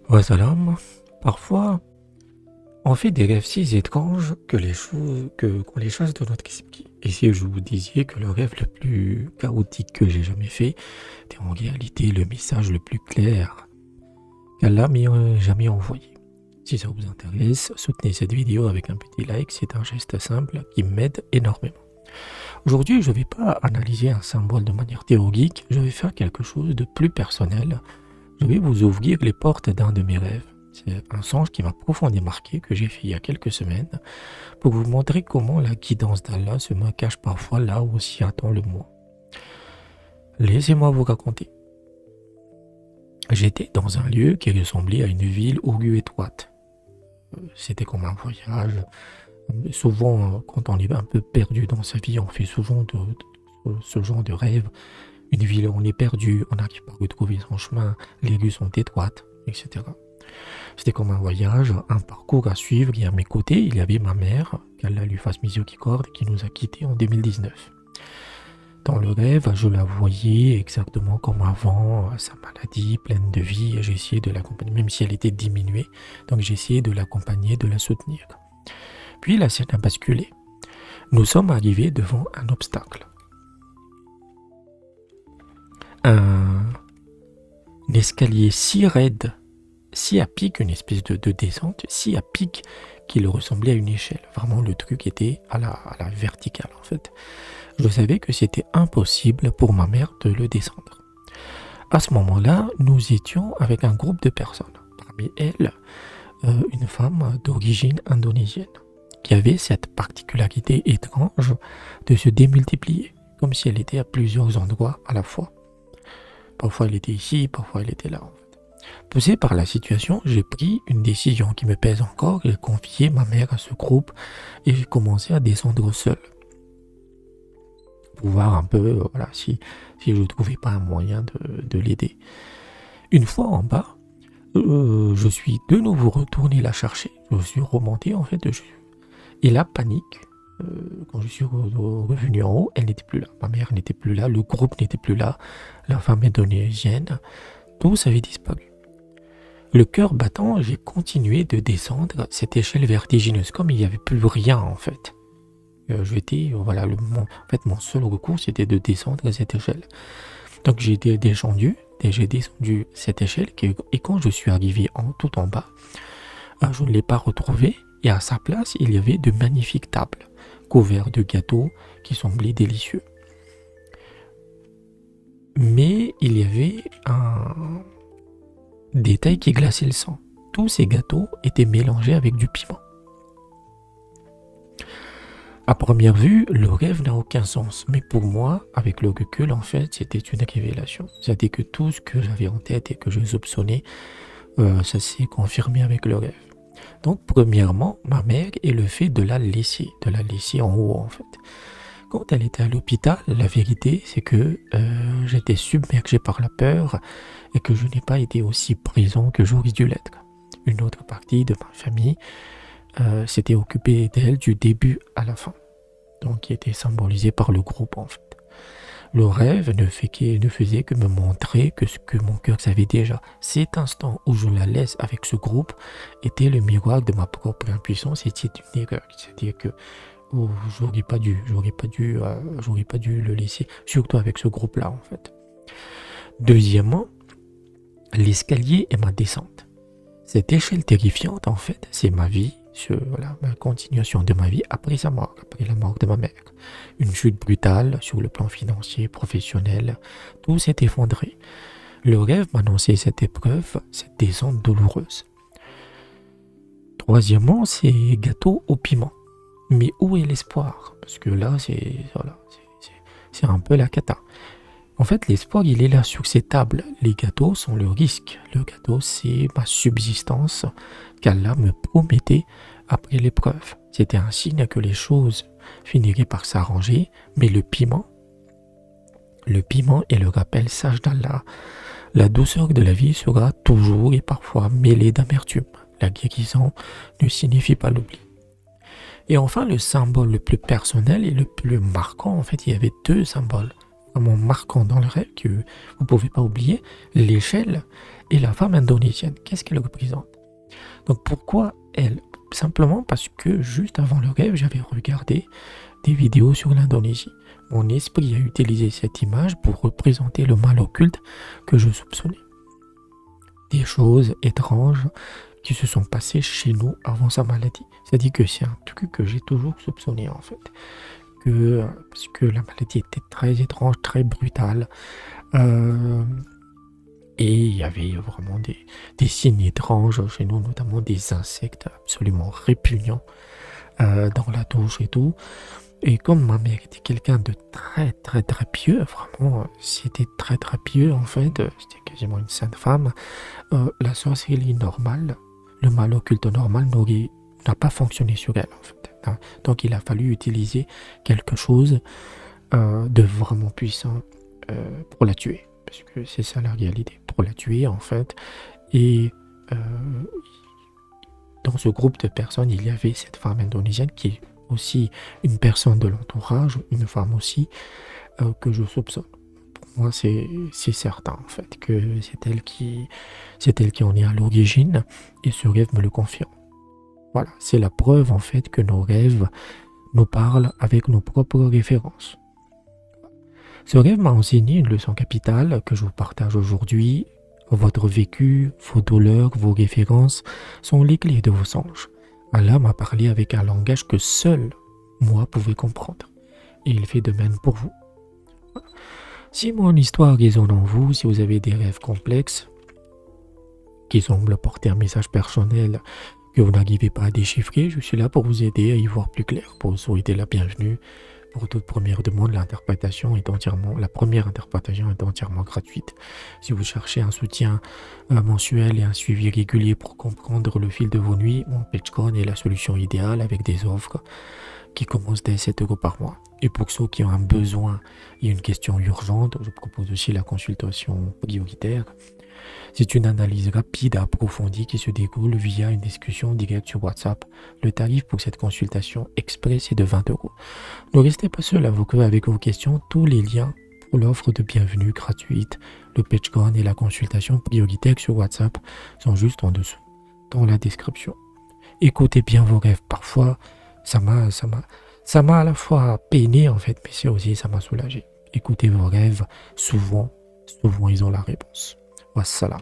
Wassalam, parfois on fait des rêves si étranges qu'on les chasse de notre esprit. Et si je vous disais que le rêve le plus chaotique que j'ai jamais fait était en réalité le message le plus clair qu'Allah m'a jamais envoyé. Si ça vous intéresse, soutenez cette vidéo avec un petit like, c'est un geste simple qui m'aide énormément. Aujourd'hui, je ne vais pas analyser un symbole de manière théorique, je vais faire quelque chose de plus personnel. Je vais vous ouvrir les portes d'un de mes rêves. C'est un songe qui m'a profondément marqué, que j'ai fait il y a quelques semaines, pour vous montrer comment la guidance d'Allah se me cache parfois là où s'y attend le moi. Laissez-moi vous raconter. J'étais dans un lieu qui ressemblait à une ville aux rues étroites. C'était comme un voyage. Souvent, quand on est un peu perdu dans sa vie, on fait souvent ce genre de rêve. Une ville où on est perdu, on n'arrive pas à retrouver son chemin, les rues sont étroites, etc. C'était comme un voyage, un parcours à suivre, et à mes côtés, il y avait ma mère, qu'Allah lui fasse miséricorde, qui nous a quittés en 2019. Dans le rêve, je la voyais exactement comme avant, sa maladie, pleine de vie, et j'ai essayé de l'accompagner, même si elle était diminuée, donc j'ai essayé de l'accompagner, de la soutenir. Puis la scène a basculé. Nous sommes arrivés devant un obstacle. Un escalier si raide, si à pic, une espèce de descente, si à pic qu'il ressemblait à une échelle. Vraiment, le truc était à la verticale, en fait. Je savais que c'était impossible pour ma mère de le descendre. À ce moment-là, nous étions avec un groupe de personnes. Parmi elles, une femme d'origine indonésienne, qui avait cette particularité étrange de se démultiplier, comme si elle était à plusieurs endroits à la fois. Parfois elle était ici, parfois elle était là. En fait. Poussé par la situation, j'ai pris une décision qui me pèse encore. J'ai confié ma mère à ce groupe et j'ai commencé à descendre seul. Pour voir un peu si je ne trouvais pas un moyen de l'aider. Une fois en bas, je suis de nouveau retourné la chercher. Je suis remonté en fait. Et la panique, quand je suis revenu en haut, elle n'était plus là. Ma mère n'était plus là, le groupe n'était plus là, la femme indonésienne, tous avaient disparu. Le cœur battant, j'ai continué de descendre cette échelle vertigineuse, comme il n'y avait plus rien en fait. Mon seul recours c'était de descendre cette échelle. Donc j'ai descendu cette échelle, et quand je suis arrivé tout en bas, je ne l'ai pas retrouvé. Et à sa place, il y avait de magnifiques tables, couvertes de gâteaux qui semblaient délicieux. Mais il y avait un détail qui glaçait le sang. Tous ces gâteaux étaient mélangés avec du piment. À première vue, le rêve n'a aucun sens. Mais pour moi, avec le recul, en fait, c'était une révélation. C'est-à-dire que tout ce que j'avais en tête et que je soupçonnais, ça s'est confirmé avec le rêve. Donc, premièrement, ma mère et le fait de la laisser en haut, en fait. Quand elle était à l'hôpital, la vérité, c'est que j'étais submergé par la peur et que je n'ai pas été aussi présent que j'aurais dû l'être. Une autre partie de ma famille s'était occupée d'elle du début à la fin, donc qui était symbolisée par le groupe, en fait. Le rêve ne faisait que me montrer que ce que mon cœur savait déjà. Cet instant où je la laisse avec ce groupe était le miracle de ma propre impuissance, et c'était une erreur. C'est-à-dire que j'aurais pas dû le laisser, surtout avec ce groupe-là en fait. Deuxièmement, l'escalier et ma descente. Cette échelle terrifiante en fait, c'est ma vie. Ma continuation de ma vie après sa mort, après la mort de ma mère. Une chute brutale sur le plan financier, professionnel, tout s'est effondré. Le rêve m'annonçait cette épreuve, cette descente douloureuse. Troisièmement, c'est gâteau au piment. Mais où est l'espoir? Parce que là, c'est un peu la cata. En fait, l'espoir, il est là sur ces tables. Les gâteaux sont le risque. Le gâteau, c'est ma subsistance qu'Allah me promettait après l'épreuve. C'était un signe que les choses finiraient par s'arranger, mais le piment est le rappel sage d'Allah. La douceur de la vie sera toujours et parfois mêlée d'amertume. La guérison ne signifie pas l'oubli. Et enfin, le symbole le plus personnel et le plus marquant, en fait, il y avait deux symboles vraiment marquants dans le rêve que vous ne pouvez pas oublier, l'échelle Et la femme indonésienne, qu'est-ce qu'elle représente? Donc pourquoi elle? Simplement parce que juste avant le rêve, j'avais regardé des vidéos sur l'Indonésie. Mon esprit a utilisé cette image pour représenter le mal occulte que je soupçonnais. Des choses étranges qui se sont passées chez nous avant sa maladie. C'est-à-dire que c'est un truc que j'ai toujours soupçonné en fait. Parce que la maladie était très étrange, très brutale. Et il y avait vraiment des signes étranges chez nous, notamment des insectes absolument répugnants dans la douche et tout. Et comme ma mère était quelqu'un de très très très pieux, vraiment, c'était très très pieux en fait, c'était quasiment une sainte femme, la sorcellerie normale, le mal occulte normal n'a pas fonctionné sur elle en fait. Hein. Donc il a fallu utiliser quelque chose de vraiment puissant pour la tuer. Parce que c'est ça la réalité, pour la tuer en fait. Et dans ce groupe de personnes, il y avait cette femme indonésienne qui est aussi une personne de l'entourage, une femme aussi, que je soupçonne. Pour moi, c'est certain en fait que c'est elle qui en est à l'origine, et ce rêve me le confirme. Voilà, c'est la preuve en fait que nos rêves nous parlent avec nos propres références. Ce rêve m'a enseigné une leçon capitale que je vous partage aujourd'hui. Votre vécu, vos douleurs, vos références sont les clés de vos songes. Allah m'a parlé avec un langage que seul moi pouvais comprendre. Et il fait de même pour vous. Si mon histoire résonne en vous, si vous avez des rêves complexes qui semblent porter un message personnel que vous n'arrivez pas à déchiffrer, je suis là pour vous aider à y voir plus clair, pour vous souhaiter la bienvenue. Pour toute première demande, la première interprétation est entièrement gratuite. Si vous cherchez un soutien mensuel et un suivi régulier pour comprendre le fil de vos nuits, mon Patreon est la solution idéale avec des offres qui commencent dès 7 € par mois. Et pour ceux qui ont un besoin et une question urgente, je propose aussi la consultation prioritaire. C'est une analyse rapide et approfondie qui se déroule via une discussion directe sur WhatsApp. Le tarif pour cette consultation express est de 20 €. Ne restez pas seul avec vos questions. Tous les liens pour l'offre de bienvenue gratuite, le Patreon et la consultation prioritaire sur WhatsApp sont juste en dessous, dans la description. Écoutez bien vos rêves. Parfois, ça m'a à la fois peiné en fait, mais c'est aussi ça m'a soulagé. Écoutez vos rêves. Souvent, ils ont la réponse. Wassalam.